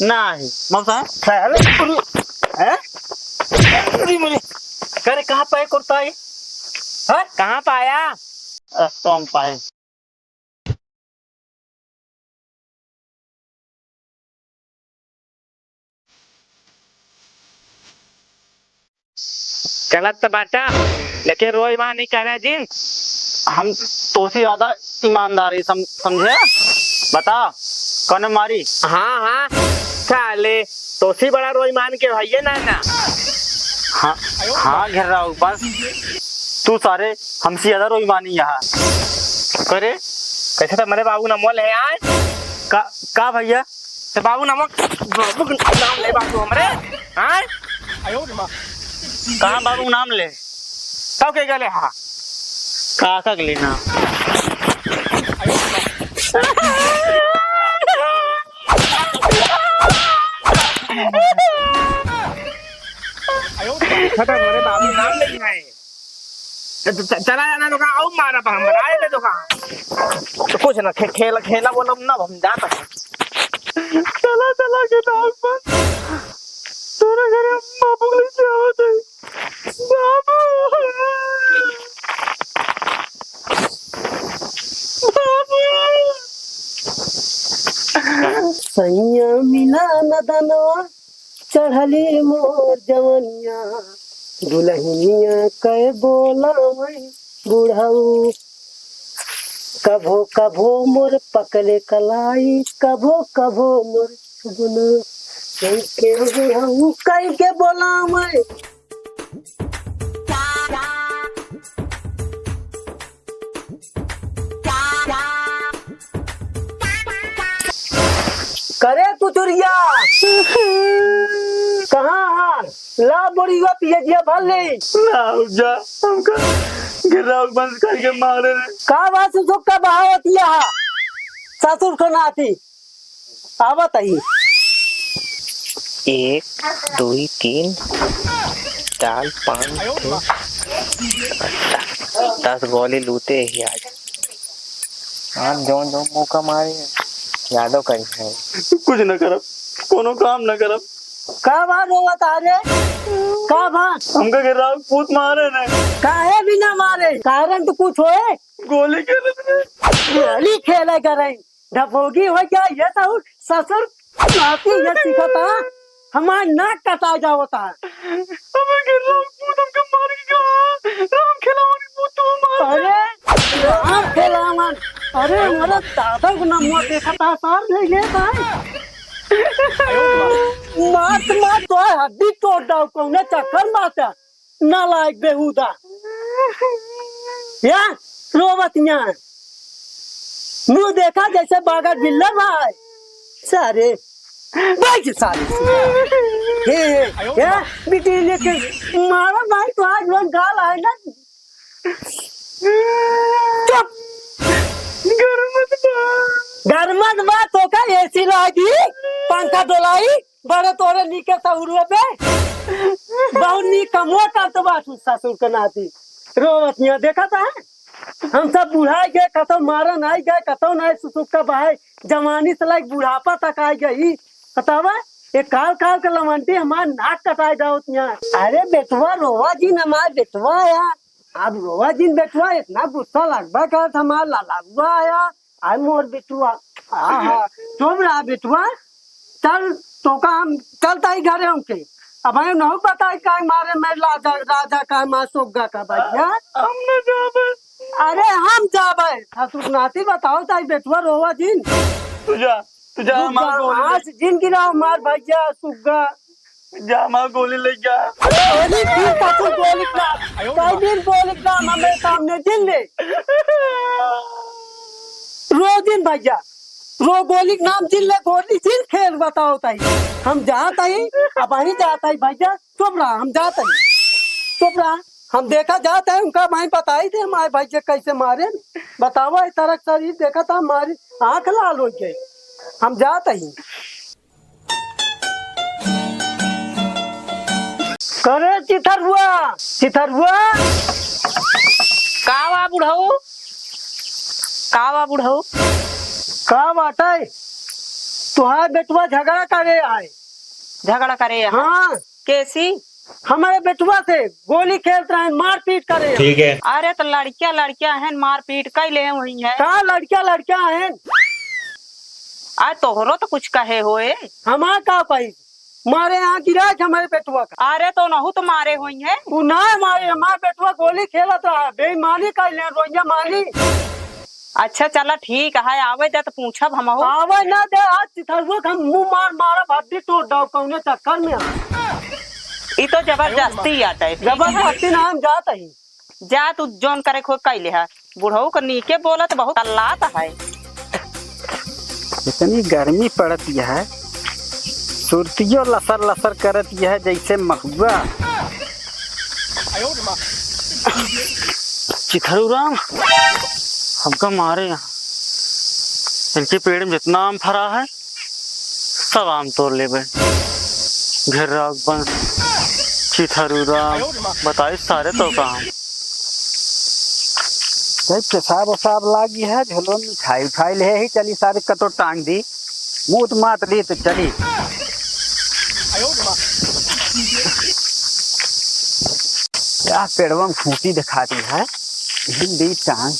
नहीं मौसा साले हैं करे कहाँ पाए कुर्ता है? कहाँ पाया? तो हम पाए गलत तो बाटा, लेकिन रोज वहां नहीं कह रहे जिन। हम तो से ज्यादा ईमानदारी समझे। बता कौन मारी? हाँ हाँ साले तो सी बड़ा रोज मान के भाई है ना। हाँ हाँ घेर रहा हूँ बस। तू सारे हमसे ज्यादा रोईमानी यहाँ करे कैसे तो मेरे बाबू नमोल है यार। का भैया? तो बाबू नमक बाबू नाम ले बाबू हमरे। हाँ कहाँ बाबू नाम ले? तब के गले हाँ का लेना खत्म मेरे बाबू नाम नहीं है। चला जाना तो कहा आओ मारा हम बनाए थे तो कहा तो कुछ ना खेला खेला बोला ना हम जाता चला चला के नाक पर तोरे घरे बाबू कैसे आवत है बाबू सैया मिला नदनवा चढ़ली मोर जवनिया दुल्हनिया कै बोला मैं बुढ़ऊ कभो कभो मोर पकले कलाई कभो कभो मोर गुना के बुढ़ऊ कै के बोला मैं करे कुचुरिया कहाँ हार ला बोरिया पियजिया भर ले ना जा हमका गिराव बंद करके मारे रे। का बात सुख का बहावतिया ससुर को नाती आवत ही 1 2 3 4 5 10 गोली लूटे ही आज। आप जो जो मौका मारे यादव करी है कुछ न करब कोनो काम न करब। का बात होवत आरे का बात हमका गिराव पूत मारे ने काहे भी ना मारे कारण तो कुछ होए गोली खेले गोली खेले करे ढपोगी हो क्या ये तो ससुर नाती ये सिखता हमार नाक कटा जावता हमें गिराव पूत हमका मार के कहा राम खिलावनी पूत तू मार। अरे राम खेलावन अरे मेरा दादा को नाम देखा था सार ले लेता मात मात तो हड्डी तोड़ दाव कौने चक्कर माता ना लायक बेहुदा या रोवतिया मुँह देखा जैसे बागर बिल्ला भाई सारे बैठ सारे ये बेटी लेके मारा भाई तो आज वो गाल आए ना चुप गर्मत बात तो का एसी लागी पंखा डोलाई बड़े तोरे नीके सहुरुए पे बहुत नी कमो करते बात ससुर के नाती रोवतिया देखा था हम सब बुढ़ाई गए कतो मारन आई गए कतो नहीं ससुर का भाई जवानी से लाइक बुढ़ापा तक आई गई बतावा ये काल काल के लमंटी हमार नाक कटाई जाओ अरे बेटवा रोवा जी न हमार बेटवा यार अब रोवा जी बेटवा इतना गुस्सा लगभग कर हमार लाला आया आई मोर बेटुआ हाँ हाँ तुम रहा बेटुआ चल तो का हम चलता ही घरे उनके अब हमें नहीं पता है का मारे मैं राजा राजा का माँ सोगा का भैया हम न जाबे। अरे हम जाबे ससुर नाती बताओ ताई बेटुआ रोवा जिन तुझा हमार गोली आज जिन गिराओ मार भैया सुगा जा हमार गोली ले जा गोली फिर ससुर गोली का कई दिन गोली का हमें सामने जिन ले रो दिन भैया रो गोली नाम जिन ले गोली जिन खेल बताओ ताई हम जाता ही अब ही जाता ही भैया चुप रहा हम जाता ही चुप रहा हम देखा जाता है उनका भाई बताई थे हमारे भैया कैसे मारे बतावा इस तरह शरीर देखा था हमारी आंख लाल हो गई हम जाता ही करे चिथर हुआ कावा बुढ़ऊ का बाटा है तुहार बेटुआ झगड़ा करे आए। झगड़ा करे यहाँ? हाँ, कैसी? हमारे बेटुआ से गोली खेलते हैं, मारपीट करे। ठीक है। अरे तो लड़कियां लड़कियां हैं, मारपीट कई ले हुई है। कहा लड़कियां हैं? आज तोहरो तो कुछ कहे होए। हमारा का पाई मारे यहाँ गिरा है हमारे बेटुआ का। अरे तो नहु तो मारे हुई है। वो ना मारे, हमारा बेटुआ गोली खेला था, बेईमानी कर ले, रोइया मानी। अच्छा चला ठीक है, आवे दे तो पूछब हम। आवे ना दे, आज चिथरुआ हम मुंह मारा भट्टी तोड़ दो कौने चक्कर में। ये तो जबरदस्ती आता है। जबरदस्ती ना हम जाता ही। जा तू जोन करे खो कैले है। बुढ़ऊ का नीके बोलत बहुत अल्लात है। इतनी गर्मी पड़ती है, सुरतियों लसर लसर करती है जैसे महुआ। चिथरुराम हमका मारे यहाँ। इनके पेड़ में जितना आम फरा है सब आम तोड़ ले बे। घर बंस चिथरुराम बताइए सारे तो काम पेशाब वसाब लागी है। झोलो मिठाई उठाई ले ही चली, सारी कतो टांग दी, मूत मात ली तो चली। क्या पेड़वा में खूंटी दिखाती है, दी टांग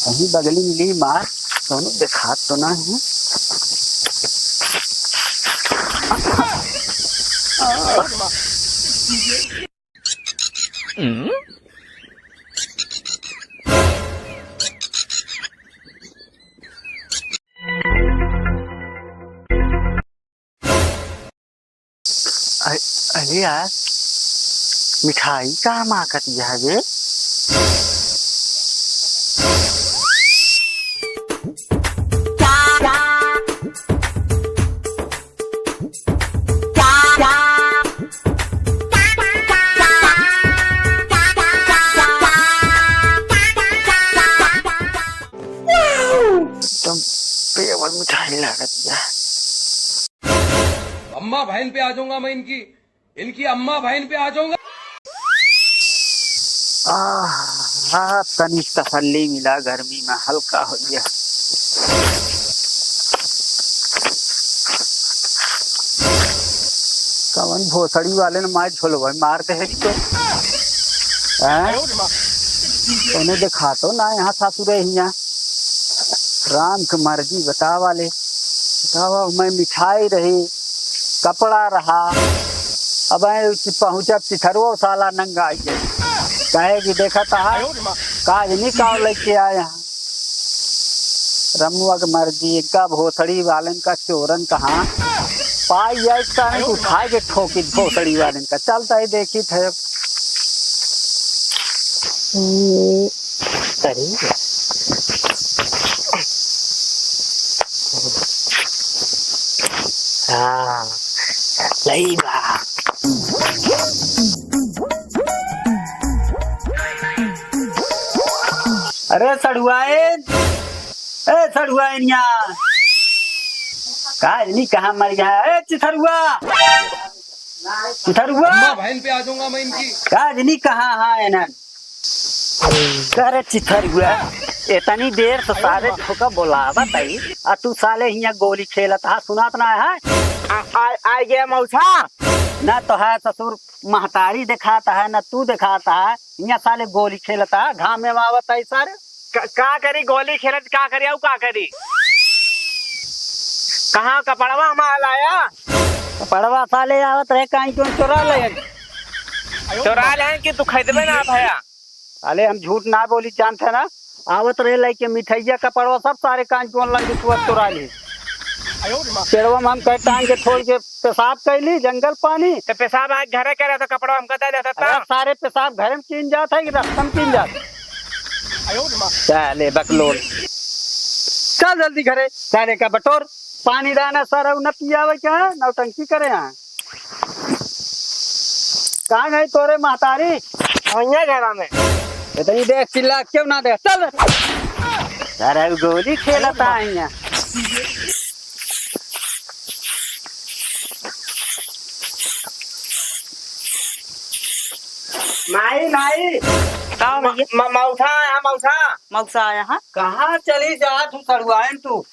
कहीं बगली में ली मार, दोनों दिखा तो ना है। अरे यार मिठाई कहाँ माकती है बे? एकदम पेवर मिठाई लगती है। अम्मा बहन पे आ जाऊंगा मैं, इनकी अम्मा बहन पे आ जाऊंगा। तनी तसल्ली मिला, गर्मी में हल्का हो गया। कवन भोसड़ी वाले ने मार झोलो भाई मारते है तो उन्हें दिखा तो ना यहाँ सासुरे यहाँ राम की मर्जी बता वाले बतावा। मैं मिठाई रही, कपड़ा रहा, अब पहुंचा चिथरुआ साला नंगा आई कहे कि देखा था काज नहीं का लेके आया यहाँ। रमुआ की मर्जी का भोसड़ी वालन का चोरन कहाँ पाई जाए, उठाए के ठोकी भोसड़ी वालन का। चलता ही देखी थे हाँ सही बात। अरे सड़ुआइन, ए सड़ुआइन यहाँ नहीं कहाँ मर गया है? चिथरुआ चिथरुआ अम्मा बहन पे आ जाऊंगा मैं, काज नहीं कहाँ है ना? अरे चिथरुआ इतनी देर तो सारे ठोका बोलावा तई आ तू साले यहाँ गोली खेलत हा, सुनात ना है? आ गया मौसा ना तो है ससुर महतारी दिखाता है ना तू दिखाता है, यहाँ साले गोली खेलता है, घाम में आवत है सारे। का करी गोली खेलत, का करी आऊ का करी? कहाँ कपड़वा हमारा लाया? कपड़वा साले आवत रहे कहीं क्यों चोरा ले? चोरा ले कि तू खरीदबे ना भैया? अरे हम झूठ ना बोली, जानते ना आवत रहे लेके मिठाइया कपड़वा सब सारे कांच को लंग चुरा ली। पेड़वा में हम कह टांग के छोड़ के पेशाब कैली जंगल पानी तो पेशाब आज घरे करे तो कपड़ा हमको दे देता था। सारे पेशाब घर में कीन जाता है कि रास्ता में कीन जाता? चले बकलोल चल जल्दी घरे, सारे का बटोर पानी दाना सारा न पियावे क्या नौटंकी करे यहाँ। कहाँ गई तोरे महतारी? घर में इतनी देख चिल्ला क्यों ना देख, चल अरे गोली खेलता है यहाँ। माई माई मौसा यहाँ मौसा मौसा आया हाँ? कहाँ चली जा तू सड़ुआइन तू?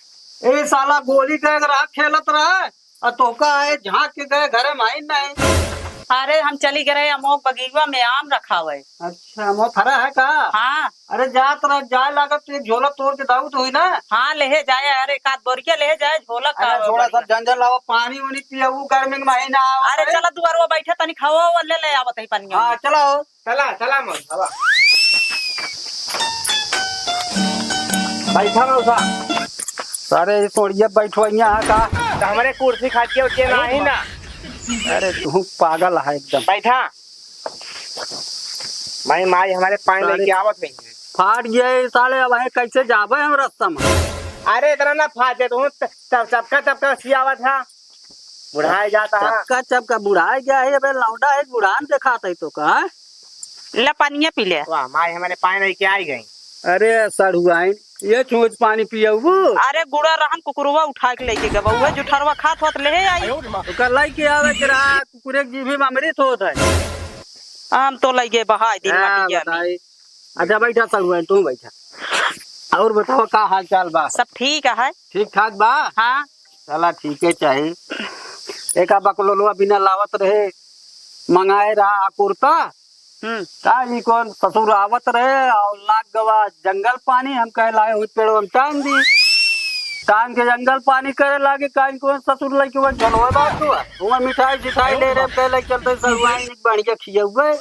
ए साला गोली के रात खेलत रहा और तोका आए झांक के गए घरे माइन नहीं। अरे हम चली गए अमोक बगीचा में आम रखा हुआ है। अच्छा मो थरा है का? हाँ अरे जात रह जाए लागत तो एक झोला तोड़ के दाऊ तो हुई ना। हाँ ले जाए, अरे एक आध बोरिया ले जाए झोला का। अरे थोड़ा सा जंजल लावा पानी वानी पियाऊ गर्मी के महीना आवत अरे है। चला दुआरवा बैठे तनी खावा हुआ ले आवत है पानी। हाँ चला हो। चला चला मौसा बैठा मौसा। सारे सोड़िया बैठो यहाँ का। तो हमारे कुर्सी खा के उठे ना ही ना। अरे तू पागल है एकदम। बैठा मैं माई हमारे पानी लेके आवत नहीं है। फाट गए साले अब है कैसे जाबे हम रास्ता में। अरे इतना ना फाटे तो चपका सियावत था बुढ़ाए जाता है। चपका चपका बुढ़ाए गया है अबे लौंडा है बुढ़ान दिखाता है तो का। ले पानिया पी ले। वाह माई हमारे पानी लेके आई गई। अरे सड़ुआइन ये चोच पानी पियऊ। अरे गुड़ा रहन कुकुरवा उठा के लेके गवा हुआ जुठरवा खात होत ले आई। तो कर लाई के आवे के रहा कुकुरे की जीभी में अमृत होत है। हम तो लगे बहाई दिन मटिया में। बताई। अच्छा बैठा सड़ुआइन तू बैठा और बताओ का हाल चाल बा। सब ठीक है। ठीक ठाक बा। हाँ चला ठीक है चाहिए। एक बकलोलवा बिना लावत रहे मंगाए रहा कुर्ता काली कौन ससुर आवत रहे और लाग गवा जंगल पानी हम कह लाए हुई पेड़ों में टांग दी टांग के जंगल पानी करे लागे काई कौन ससुर लगे वो झलवा बात तो वो मिठाई सिठाई ले रहे पहले चलते सलवाई बढ़िया खिया हुए।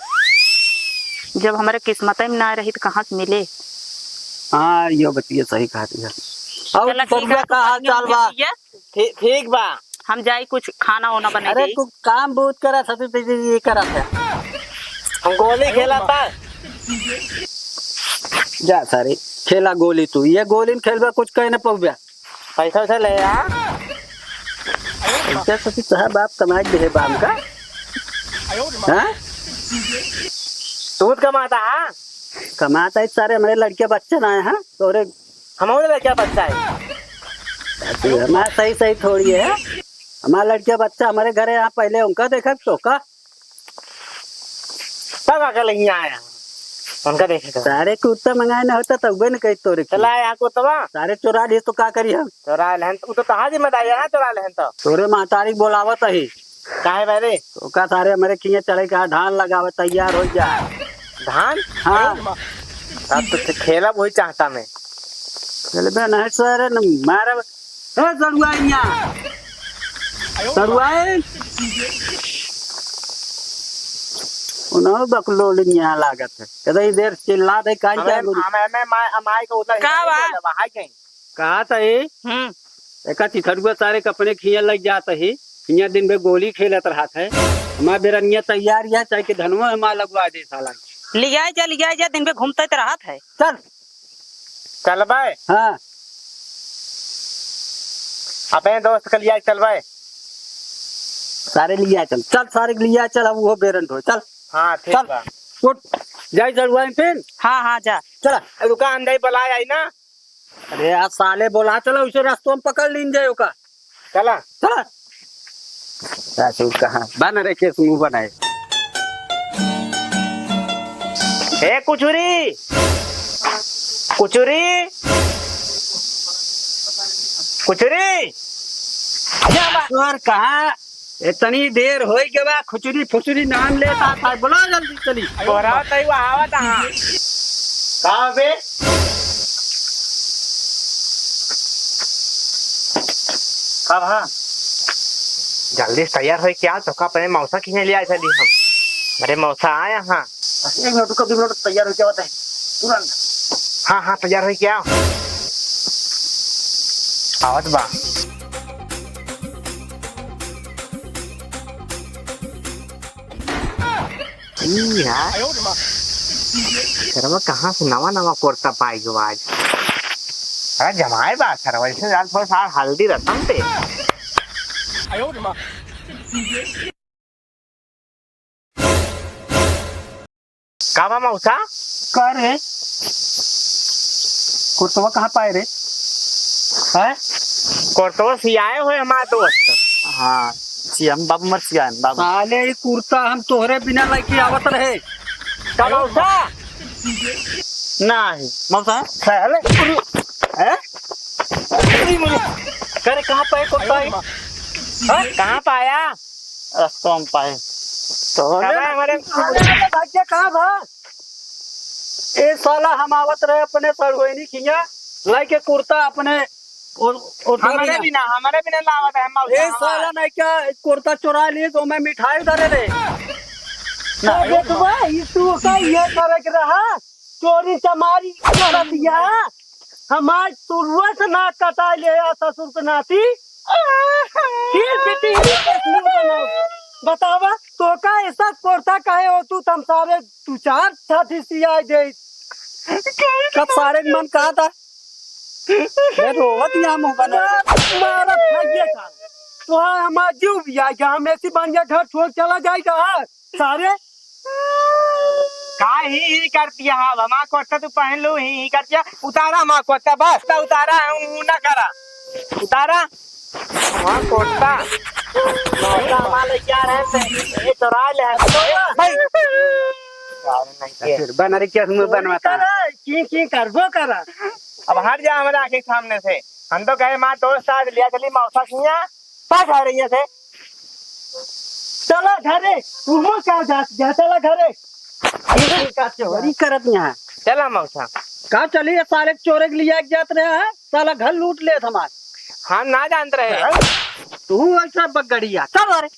जब हमारे किस्मत में ना रही तो कहाँ से मिले। हाँ ये बतिया सही कहा दिया। और चला ठीक ससुरा है, का हाल चाल बा। ठीक बा। हम जाई कुछ खाना वाना बना अरे तू काम बहुत करा ससुर ये करा था। हम गोली खेला था। जा सारे खेला गोली तू ये गोली में खेलबा कुछ कह न पौबा। पैसा वैसा ले यार। ससुर साहब आप कमाई दे बाम का। हाँ तू कमाता है। कमाता है सारे हमारे लड़के बच्चे ना है। हाँ तोरे हमारे क्या बच्चा है। हमारा सही सही थोड़ी है। हमारा लड़के बच्चा हमारे घरे यहाँ पहले उनका देखा शोका सब आकर नहीं आया उनका देखेगा। सारे कुत्ता मंगाए ना होता तब न कही तोरे की। चला यहाँ को तबा सारे चोरा लिए तो का करी हम। चोरा लेहन तो कहा जिम्मेदारी है चोरा लेहन तो तोरे महतारी बोलावत ही काहे बारे तो का सारे हमारे किए चढ़े का धान लगावे तैयार हो जाए। धान। हाँ अब तो खेला वही चाहता मैं। चल बे ना सर न मारे ए सरुआइया सरुआई उन्होंने बकलोलियां लागत है कदई देर चिल्ला दे कान क्या गुरु मैं माई को उधर का बा? हाय कहीं कहा था ये एका चिथड़ुआ सारे कपड़े खिया लग जाता है हिया दिन में गोली खेलत रहा है हमारा बेरनिया तैयार या चाहे कि धनवा हमारा लगवा दे साला। लिया जा दिन में घूमते तो रहा है। चल चल भाई। हाँ अपने दोस्त के लिए चल भाई। सारे लिया चल चल सारे लिया चल अब वो बेरन हो चल। हाँ ठीक चल बा। उठ जाई चढ़ुआ फिर हाँ हाँ जा चला। रुका अंदर बुलाए आई ना। अरे आज साले बोला चलो उसे रास्तों में पकड़ लीन जाए का। चला चला कहाँ बन रखे मुंह बनाए। ए कुचुरी कुचुरी कुचुरी और कहा इतनी देर हो के बाद खुचरी फुचरी नाम लेता था बोला जल्दी चली। बोरा तई वो आवत हां का बे कब हां जल्दी से तैयार हो क्या तो का अपने मौसा किने ले आए चली हम। अरे मौसा आया हां एक मिनट कभी मिनट तैयार हो क्या बताए तुरंत। हाँ हाँ तैयार हो क्या आवत बा। शर्मा कहाँ से नवा नवा कुर्ता पाई गो आज। अरे जमाए बा सर वैसे यार थोड़ा सा हल्दी रसम पे का बा मौसा कह रे कुर्तवा कहाँ पाए रे है। कुर्तो सियाए हुए हमारे दोस्त। हाँ सियाम बाबू मर सियाम बाबू साले ये कुर्ता हम तोहरे बिना लेके आवत रहे। का मौसा नहीं मौसा साले है मुझे करे कहाँ पाए कुर्ता है? कहाँ पाया? रास्ता में पाए तो हमारे भाग्य कहाँ भा? ए साला हम आवत रहे अपने सरगोइनी खिया लाके कुर्ता अपने हमारे बिना लावत है हम ए साला नहीं क्या कुर्ता चुरा लिए तो मैं मिठाई धरे रे तो देखबा ई तू का ये करे के रहा चोरी चमारी कर दिया हमार तुरुआ से नाक कटा ले आ ससुर के नाती फिर बेटी कैसे बनाओ बतावा तो का ऐसा कुर्ता काहे हो तू तम सारे तू चार साथी सिया दे कब सारे मन कहा था मैं रोवत यहाँ मुँह बना मारा भाग्य का तो हमार जीव भी आ गया हम ऐसी बन गया घर छोड़ चला जाएगा सारे का ही करती है हाँ हमारा कोटा तू पहन लो ही करती उतारा हमारा कोटा बस ता उतारा ना करा उतारा हमारा कोटा हमारे क्या रहते ये चुरा ले फिर बना रही क्या मुँह बनवाता की करबो करा अब हट जा हमारे आंखें के सामने से हम तो कहे माँ दोस्त साथ लिया चली मौसा किया पास आ रही है थे चला घरे तुम क्या जा चला घरे का चोरी करत यहाँ चला मौसा कहा चलिए सारे चोरे के लिए जात रहे हैं साला घर लूट ले हमारे हम ना जानते रहे तू ऐसा बगड़िया चल अरे